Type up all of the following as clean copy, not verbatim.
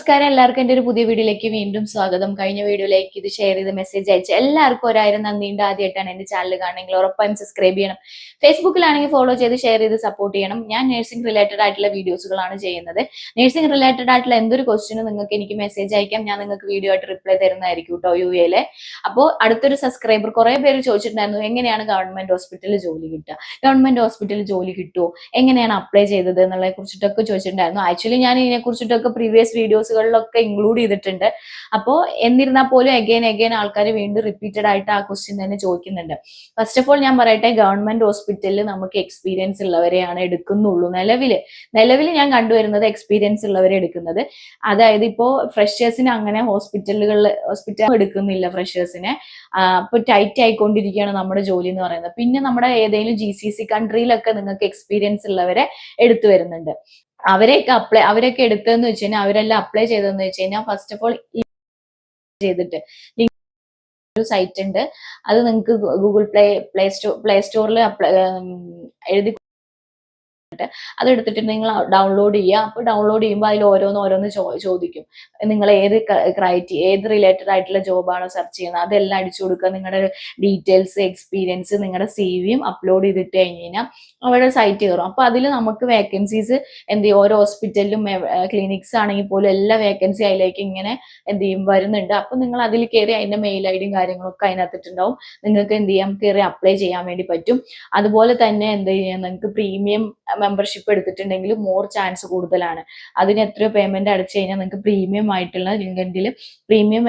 നമസ്കാരം എല്ലാവർക്കും എൻ്റെ ഒരു പുതിയ വീഡിയോയിലേക്ക് വീണ്ടും സ്വാഗതം. കഴിഞ്ഞ വീഡിയോയിലേക്ക് ഇത് ഷെയർ ചെയ്ത് മെസ്സേജ് അയച്ച എല്ലാവർക്കും 1000 നന്ദിയുണ്ട്. ആദ്യമായിട്ടാണ് എൻ്റെ ചാനൽ കാണുമെങ്കിൽ ഉറപ്പായും സബ്സ്ക്രൈബ് ചെയ്യണം. ഫേസ്ബുക്കിലാണെങ്കിൽ ഫോളോ ചെയ്ത് ഷെയർ ചെയ്ത് സപ്പോർട്ട് ചെയ്യണം. ഞാൻ നഴ്സിംഗ് റിലേറ്റഡ് ആയിട്ടുള്ള വീഡിയോസുകളാണ് ചെയ്യുന്നത്. നഴ്സിംഗ് റിലേറ്റഡ് ആയിട്ടുള്ള എന്തൊരു ക്വസ്റ്റിനും നിങ്ങൾക്ക് എനിക്ക് മെസ്സേജ് അയക്കാം. ഞാൻ നിങ്ങൾക്ക് വീഡിയോ ആയിട്ട് റിപ്ലൈ തരുന്നതായിരിക്കും കേട്ടോ UAയിലെ. അപ്പോൾ അടുത്തൊരു സബ്സ്ക്രൈബർ കുറെ പേര് ചോദിച്ചിട്ടുണ്ടായിരുന്നു, എങ്ങനെയാണ് ഗവൺമെന്റ് ഹോസ്പിറ്റലിൽ ജോലി കിട്ടുക, ഗവൺമെന്റ് ഹോസ്പിറ്റലിൽ ജോലി കിട്ടുമോ, എങ്ങനെയാണ് അപ്ലൈ ചെയ്തത് എന്നുള്ളതിനെ കുറിച്ചിട്ടൊക്കെ ചോദിച്ചിട്ടുണ്ടായിരുന്നു. ആക്ച്വലി ഞാൻ ഇതിനെ കുറിച്ചിട്ടൊക്കെ പ്രീവിയസ് വീഡിയോസുകളിലൊക്കെ ഇൻക്ലൂഡ് ചെയ്തിട്ടുണ്ട്. അപ്പോൾ എന്നിരുന്നാൽ പോലും അഗൈൻ ആൾക്കാർ വീണ്ടും റിപ്പീറ്റഡ് ആയിട്ട് ആ ക്വസ്റ്റ്യൻ തന്നെ ചോദിക്കുന്നുണ്ട്. ഫസ്റ്റ് ഓഫ് ഓൾ ഞാൻ പറയട്ടെ, ഗവൺമെന്റ് ഹോസ്പിറ്റലിൽ നമുക്ക് എക്സ്പീരിയൻസ് ഉള്ളവരെയാണ് എടുക്കുന്നുള്ളൂ. നിലവിൽ ഞാൻ കണ്ടുവരുന്നത് എക്സ്പീരിയൻസ് ഉള്ളവരെ എടുക്കുന്നത്. അതായത് ഇപ്പോ ഫ്രഷേഴ്സിന് അങ്ങനെ ഹോസ്പിറ്റൽ എടുക്കുന്നില്ല. ഫ്രഷേഴ്സിനെ ഇപ്പൊ ടൈറ്റ് ആയിക്കൊണ്ടിരിക്കുകയാണ് നമ്മുടെ ജോലി എന്ന് പറയുന്നത്. പിന്നെ നമ്മുടെ ഏതെങ്കിലും GCC കൺട്രിയിലൊക്കെ നിങ്ങൾക്ക് എക്സ്പീരിയൻസ് ഉള്ളവരെ എടുത്തു വരുന്നുണ്ട്. അവരൊക്കെ എടുത്തതെന്ന് വെച്ച് കഴിഞ്ഞാൽ, അവരെല്ലാം അപ്ലൈ ചെയ്തതെന്ന് വെച്ച് കഴിഞ്ഞാൽ, ഫസ്റ്റ് ഓഫ് ഓൾ ചെയ്തിട്ട് ഒരു സൈറ്റ് ഉണ്ട്. അത് നിങ്ങൾക്ക് ഗൂഗിൾ പ്ലേ സ്റ്റോറിൽ എഴുതി അതെടുത്തിട്ട് നിങ്ങൾ ഡൗൺലോഡ് ചെയ്യുക. അപ്പോൾ ഡൗൺലോഡ് ചെയ്യുമ്പോൾ അതിൽ ഓരോന്ന് ചോദിക്കും. നിങ്ങൾ ഏത് റിലേറ്റഡ് ആയിട്ടുള്ള ജോബാണോ സെർച്ച് ചെയ്യുന്നത് അതെല്ലാം അടിച്ചു കൊടുക്കുക. നിങ്ങളുടെ ഡീറ്റെയിൽസ്, എക്സ്പീരിയൻസ്, നിങ്ങളുടെ CV അപ്ലോഡ് ചെയ്തിട്ട് കഴിഞ്ഞ് കഴിഞ്ഞാൽ അവിടെ സൈറ്റ് കയറും. അപ്പൊ അതിൽ നമുക്ക് വേക്കൻസീസ് എന്ത് ചെയ്യും, ഓരോ ഹോസ്പിറ്റലിലും ക്ലിനിക്സ് ആണെങ്കിൽ പോലും എല്ലാ വേക്കൻസി അതിലേക്ക് ഇങ്ങനെ എന്ത് ചെയ്യും വരുന്നുണ്ട്. അപ്പൊ നിങ്ങൾ അതിൽ കയറി അതിന്റെ മെയിൽ ID കാര്യങ്ങളൊക്കെ അതിനകത്തിട്ടുണ്ടാവും. നിങ്ങൾക്ക് എന്ത് ചെയ്യാം, കയറി അപ്ലൈ ചെയ്യാൻ വേണ്ടി പറ്റും. അതുപോലെ തന്നെ എന്ത് ചെയ്യാം, നിങ്ങൾക്ക് പ്രീമിയം മെമ്പർഷിപ്പ് എടുത്തിട്ടുണ്ടെങ്കിൽ മോർ ചാൻസ് കൂടുതലാണ്. അതിന് എത്രയോ പേയ്മെന്റ് അടച്ചു കഴിഞ്ഞാൽ നിങ്ങൾക്ക് പ്രീമിയം ആയിട്ടുള്ള ലിങ്കൻഡിൽ പ്രീമിയം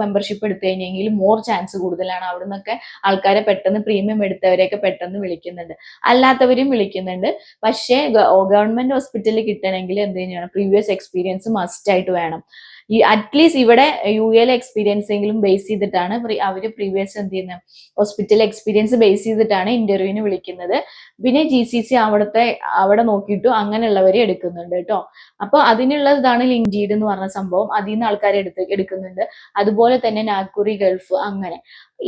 മെമ്പർഷിപ്പ് എടുത്തു കഴിഞ്ഞെങ്കിൽ മോർ ചാൻസ് കൂടുതലാണ്. അവിടെ നിന്നൊക്കെ ആൾക്കാരെ പെട്ടെന്ന് പ്രീമിയം എടുത്തവരെയൊക്കെ പെട്ടെന്ന് വിളിക്കുന്നുണ്ട്, അല്ലാത്തവരും വിളിക്കുന്നുണ്ട്. പക്ഷേ ഗവൺമെന്റ് ഹോസ്പിറ്റലിൽ കിട്ടണമെങ്കിൽ എന്ത് ചെയ്യണം, പ്രീവിയസ് എക്സ്പീരിയൻസ് മസ്റ്റ് ആയിട്ട് വേണം. അറ്റ്ലീസ്റ്റ് ഇവിടെ UAയിലെ എക്സ്പീരിയൻസ് എങ്കിലും ബേസ് ചെയ്തിട്ടാണ് അവര് പ്രീവിയസ് എന്ത് ചെയ്യുന്നത്, ഹോസ്പിറ്റൽ എക്സ്പീരിയൻസ് ബേസ് ചെയ്തിട്ടാണ് ഇന്റർവ്യൂവിന് വിളിക്കുന്നത്. പിന്നെ GCC അവിടെ നോക്കിയിട്ടു അങ്ങനെയുള്ളവരെ എടുക്കുന്നുണ്ട് കേട്ടോ. അപ്പൊ അതിനുള്ളതാണ് ലിങ്ക്ഡീഡ് എന്ന് പറഞ്ഞ സംഭവം. അതിൽ നിന്ന് ആൾക്കാരെ എടുക്കുന്നുണ്ട്. അതുപോലെ തന്നെ നാഗ്പുരി ഗൾഫ്, അങ്ങനെ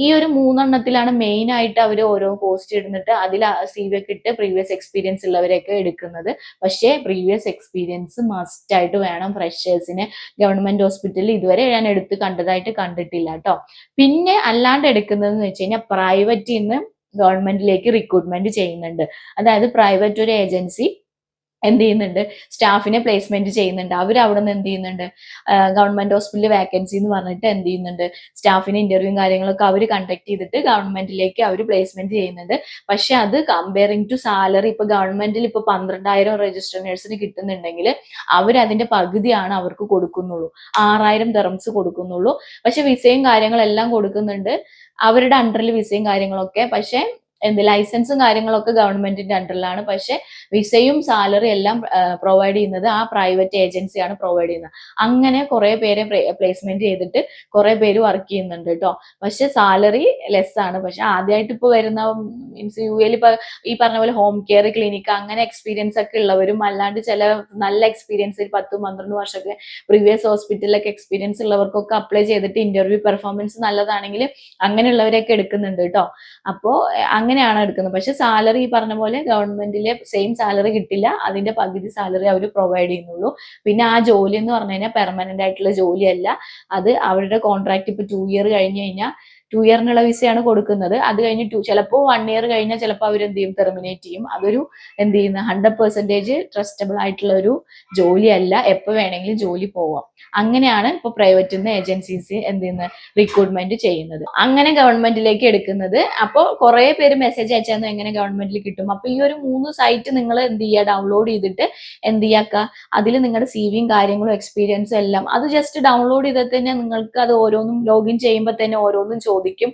ഈ ഒരു 3 മെയിൻ ആയിട്ട് അവർ ഓരോ പോസ്റ്റ് ഇടുന്നിട്ട് അതിൽ CV ഒക്കെ ഇട്ട് പ്രീവിയസ് എക്സ്പീരിയൻസ് ഉള്ളവരെയൊക്കെ എടുക്കുന്നത്. പക്ഷേ പ്രീവിയസ് എക്സ്പീരിയൻസ് മസ്റ്റ് ആയിട്ട് വേണം ഫ്രഷേഴ്സിന്. ഗവൺമെന്റ് ഹോസ്പിറ്റലിൽ ഇതുവരെ ഞാൻ കണ്ടതായിട്ട് കണ്ടിട്ടില്ല കേട്ടോ. പിന്നെ അല്ലാണ്ട് എടുക്കുന്നതെന്ന് വെച്ച് കഴിഞ്ഞാൽ പ്രൈവറ്റിൽ നിന്ന് ഗവൺമെന്റിലേക്ക് റിക്രൂട്ട്മെന്റ് ചെയ്യുന്നുണ്ട്. അതായത് പ്രൈവറ്റ് ഒരു ഏജൻസി എന്ത് ചെയ്യുന്നുണ്ട്, സ്റ്റാഫിനെ പ്ലേസ്മെന്റ് ചെയ്യുന്നുണ്ട്. അവർ അവിടെ നിന്ന് എന്ത് ചെയ്യുന്നുണ്ട്, ഗവൺമെന്റ് ഹോസ്പിറ്റലിൽ വേക്കൻസി എന്ന് പറഞ്ഞിട്ട് എന്ത് ചെയ്യുന്നുണ്ട്, സ്റ്റാഫിന് ഇന്റർവ്യൂവും കാര്യങ്ങളൊക്കെ അവർ കണ്ടക്ട് ചെയ്തിട്ട് ഗവൺമെന്റിലേക്ക് അവർ പ്ലേസ്മെന്റ് ചെയ്യുന്നുണ്ട്. പക്ഷെ അത് കമ്പയറിംഗ് ടു സാലറി, ഇപ്പൊ ഗവൺമെന്റിൽ ഇപ്പൊ 12,000 രജിസ്റ്റർ നഴ്സിന് കിട്ടുന്നുണ്ടെങ്കിൽ അവർ അതിന്റെ പകുതിയാണ് അവർക്ക് കൊടുക്കുന്നുള്ളൂ. 6,000 ദിർഹംസ് കൊടുക്കുന്നുള്ളൂ. പക്ഷെ വിസയും കാര്യങ്ങളെല്ലാം കൊടുക്കുന്നുണ്ട് അവരുടെ അണ്ടറിൽ, വിസയും കാര്യങ്ങളൊക്കെ. പക്ഷെ ലൈസൻസും കാര്യങ്ങളൊക്കെ ഗവൺമെന്റിന്റെ അണ്ടറിലാണ്. പക്ഷെ വിസയും സാലറി എല്ലാം പ്രൊവൈഡ് ചെയ്യുന്നത് ആ പ്രൈവറ്റ് ഏജൻസിയാണ് പ്രൊവൈഡ് ചെയ്യുന്നത്. അങ്ങനെ കുറെ പേരെ പ്ലേസ്മെന്റ് ചെയ്തിട്ട് കുറെ പേര് വർക്ക് ചെയ്യുന്നുണ്ട് കേട്ടോ. പക്ഷെ സാലറി ലെസ് ആണ്. പക്ഷെ ആദ്യമായിട്ട് ഇപ്പൊ വരുന്ന മീൻസ് UAയിൽ ഇപ്പൊ ഈ പറഞ്ഞ പോലെ ഹോം കെയർ ക്ലിനിക്ക് അങ്ങനെ എക്സ്പീരിയൻസ് ഒക്കെ ഉള്ളവരും, അല്ലാണ്ട് ചില നല്ല എക്സ്പീരിയൻസ് 10-12 വർഷമൊക്കെ പ്രീവിയസ് ഹോസ്പിറ്റലിലൊക്കെ എക്സ്പീരിയൻസ് ഉള്ളവർക്കൊക്കെ അപ്ലൈ ചെയ്തിട്ട് ഇന്റർവ്യൂ പെർഫോമൻസ് നല്ലതാണെങ്കിൽ അങ്ങനെയുള്ളവരെയൊക്കെ എടുക്കുന്നുണ്ട് കേട്ടോ. അപ്പോ അങ്ങനെയാണ് എടുക്കുന്നത്. പക്ഷെ സാലറി ഈ പറഞ്ഞ പോലെ ഗവൺമെന്റിലെ സെയിം സാലറി കിട്ടില്ല, അതിന്റെ പകുതി സാലറി അവർ പ്രൊവൈഡ് ചെയ്യുന്നുള്ളൂ. പിന്നെ ആ ജോലി എന്ന് പറഞ്ഞു കഴിഞ്ഞാൽ പെർമനന്റ് ആയിട്ടുള്ള ജോലിയല്ല. അത് അവരുടെ കോൺട്രാക്ട് ഇപ്പൊ 2 ഇയർ കഴിഞ്ഞ് കഴിഞ്ഞാൽ 2 ഇയറിനുള്ള വിസയാണ് കൊടുക്കുന്നത്. അത് കഴിഞ്ഞ് ചിലപ്പോൾ 1 ഇയർ കഴിഞ്ഞാൽ ചിലപ്പോൾ അവരെന്ത് ചെയ്യും, ടെർമിനേറ്റ് ചെയ്യും. അതൊരു എന്ത് ചെയ്യുന്ന 100% ട്രസ്റ്റബിൾ ആയിട്ടുള്ള ഒരു ജോലിയല്ല. എപ്പോൾ വേണമെങ്കിലും ജോലി പോവാം. അങ്ങനെയാണ് ഇപ്പൊ പ്രൈവറ്റിൽ നിന്ന് ഏജൻസീസ് എന്ത് ചെയ്യുന്നത്, റിക്രൂട്ട്മെന്റ് ചെയ്യുന്നത്. അങ്ങനെ ഗവൺമെന്റിലേക്ക് എടുക്കുന്നത്. അപ്പോൾ കുറെ പേര് മെസ്സേജ് അയച്ചാൽ എങ്ങനെ ഗവൺമെന്റിൽ കിട്ടും. അപ്പൊ ഈ ഒരു 3 സൈറ്റ് നിങ്ങൾ എന്ത് ചെയ്യുക, ഡൗൺലോഡ് ചെയ്തിട്ട് എന്ത് ചെയ്യാക്ക, അതിൽ നിങ്ങളുടെ CVയും കാര്യങ്ങളും എക്സ്പീരിയൻസും എല്ലാം അത് ജസ്റ്റ് ഡൗൺലോഡ് ചെയ്താൽ തന്നെ നിങ്ങൾക്ക് അത് ഓരോന്നും ലോഗിൻ ചെയ്യുമ്പോൾ തന്നെ ഓരോന്നും ചോദിക്കും.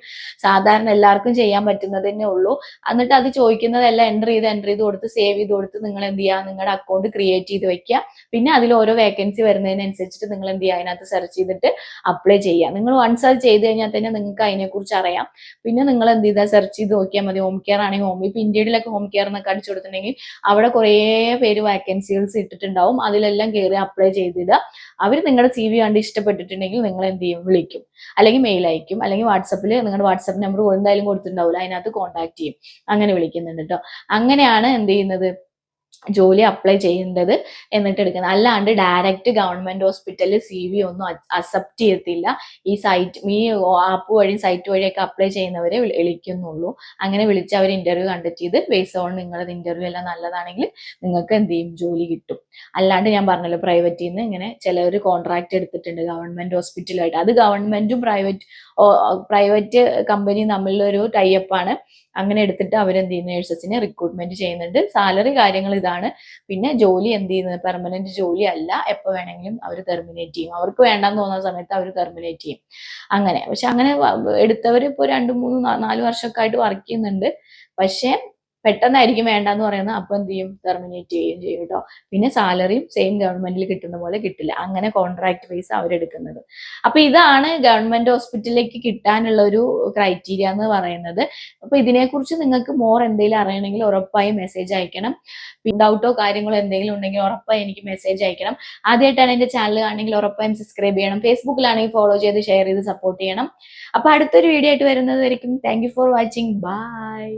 സാധാരണ എല്ലാവർക്കും ചെയ്യാൻ പറ്റുന്നത് തന്നെ ഉള്ളൂ. എന്നിട്ട് അത് ചോദിക്കുന്നതെല്ലാം എൻ്റർ ചെയ്ത് കൊടുത്ത് സേവ് ചെയ്ത് കൊടുത്ത് നിങ്ങൾ എന്ത് ചെയ്യുക, നിങ്ങളുടെ അക്കൗണ്ട് ക്രിയേറ്റ് ചെയ്ത് വെക്കുക. പിന്നെ അതിൽ ഓരോ വേക്കൻസി വരുന്നതിനനുസരിച്ചിട്ട് നിങ്ങൾ എന്ത് ചെയ്യുക, അതിനകത്ത് സെർച്ച് ചെയ്തിട്ട് അപ്ലൈ ചെയ്യുക. നിങ്ങൾ വൺസ് അത് ചെയ്ത് കഴിഞ്ഞാൽ തന്നെ നിങ്ങൾക്ക് അതിനെക്കുറിച്ച് അറിയാം. പിന്നെ നിങ്ങൾ എന്ത് ചെയ്താൽ സെർച്ച് ചെയ്ത് നോക്കിയാൽ മതി. ഹോം കെയർ ആണെങ്കിൽ ഇപ്പൊ ഇന്ത്യയിലൊക്കെ ഹോം കെയർ എന്നൊക്കെ അടിച്ചു കൊടുത്തിട്ടുണ്ടെങ്കിൽ അവിടെ കുറേ പേര് വാക്കൻസികൾസ് ഇട്ടിട്ടുണ്ടാവും. അതിലെല്ലാം കയറി അപ്ലൈ ചെയ്തിടുക. അവർ നിങ്ങളുടെ CV കണ്ട് ഇഷ്ടപ്പെട്ടിട്ടുണ്ടെങ്കിൽ നിങ്ങൾ എന്ത് ചെയ്യും, വിളിക്കും, അല്ലെങ്കിൽ മെയിൽ അയക്കും, അല്ലെങ്കിൽ വാട്സപ്പിൽ നിങ്ങളുടെ വാട്സപ്പ് നമ്പർ എന്തായാലും കൊടുത്തിട്ടുണ്ടാവില്ല, അതിനകത്ത് കോൺടാക്ട് ചെയ്യും. അങ്ങനെ വിളിക്കുന്നുണ്ട് കേട്ടോ. അങ്ങനെയാണ് എന്ത് ചെയ്യുന്നത്, ജോലി അപ്ലൈ ചെയ്യേണ്ടത് എന്നിട്ട് എടുക്കുന്നത്. അല്ലാണ്ട് ഡയറക്റ്റ് ഗവൺമെന്റ് ഹോസ്പിറ്റലിൽ CV ഒന്നും അക്സെപ്റ്റ് ചെയ്യത്തില്ല. ഈ ആപ്പ് വഴി സൈറ്റ് വഴിയൊക്കെ അപ്ലൈ ചെയ്യുന്നവരെ വിളിക്കുന്നുള്ളൂ. അങ്ങനെ വിളിച്ച് അവർ ഇന്റർവ്യൂ കണ്ടക്ട് ചെയ്ത് ബേസ് ഓൺ നിങ്ങളുടെ ഇന്റർവ്യൂ എല്ലാം നല്ലതാണെങ്കിൽ നിങ്ങൾക്ക് എന്ത് ചെയ്യും, ജോലി കിട്ടും. അല്ലാണ്ട് ഞാൻ പറഞ്ഞല്ലോ പ്രൈവറ്റിൽ നിന്ന് ഇങ്ങനെ ചിലവർ കോൺട്രാക്ട് എടുത്തിട്ടുണ്ട് ഗവൺമെന്റ് ഹോസ്പിറ്റലുമായിട്ട്. അത് ഗവൺമെന്റും പ്രൈവറ്റ് കമ്പനിയും തമ്മിലുള്ള ഒരു ടൈപ്പാണ്. അങ്ങനെ എടുത്തിട്ട് അവരെന്ത് ചെയ്യും, നേഴ്സസിനെ റിക്രൂട്ട്മെന്റ് ചെയ്യുന്നുണ്ട്. സാലറി കാര്യങ്ങൾ ഇതാണ്. പിന്നെ ജോലി എന്ത് ചെയ്യുന്നത്, പെർമനന്റ് ജോലി അല്ല. എപ്പോൾ വേണമെങ്കിലും അവർ ടെർമിനേറ്റ് ചെയ്യും. അവർക്ക് വേണ്ടാന്ന് തോന്നുന്ന സമയത്ത് അവർ ടെർമിനേറ്റ് ചെയ്യും. അങ്ങനെ പക്ഷെ അങ്ങനെ എടുത്തവർ ഇപ്പോൾ 2, 3, 4 വർഷമൊക്കെ ആയിട്ട് വർക്ക് ചെയ്യുന്നുണ്ട്. പക്ഷെ പെട്ടെന്നായിരിക്കും വേണ്ടാന്ന് പറയുന്നത്. അപ്പൊ എന്ത് ചെയ്യും, ടെർമിനേറ്റ് ചെയ്യുകയും ചെയ്യും കേട്ടോ. പിന്നെ സാലറിയും സെയിം ഗവൺമെന്റിൽ കിട്ടുന്ന പോലെ കിട്ടില്ല. അങ്ങനെ കോൺട്രാക്ട് ബേസ് അവരെടുക്കുന്നത്. അപ്പൊ ഇതാണ് ഗവൺമെന്റ് ഹോസ്പിറ്റലിലേക്ക് കിട്ടാനുള്ള ഒരു ക്രൈറ്റീരിയ എന്ന് പറയുന്നത്. അപ്പൊ ഇതിനെക്കുറിച്ച് നിങ്ങൾക്ക് മോർ എന്തെങ്കിലും അറിയണമെങ്കിൽ ഉറപ്പായും മെസ്സേജ് അയക്കണം. ഡൗട്ടോ കാര്യങ്ങളോ എന്തെങ്കിലും ഉണ്ടെങ്കിൽ ഉറപ്പായും എനിക്ക് മെസ്സേജ് അയക്കണം. ആദ്യമായിട്ടാണ് എന്റെ ചാനൽ കാണണമെങ്കിൽ ഉറപ്പായും സബ്സ്ക്രൈബ് ചെയ്യണം. ഫേസ്ബുക്കിലാണെങ്കിൽ ഫോളോ ചെയ്ത് ഷെയർ ചെയ്ത് സപ്പോർട്ട് ചെയ്യണം. അപ്പൊ അടുത്തൊരു വീഡിയോ ആയിട്ട് വരുന്നത് വരയ്ക്കും. Thank you for watching. By.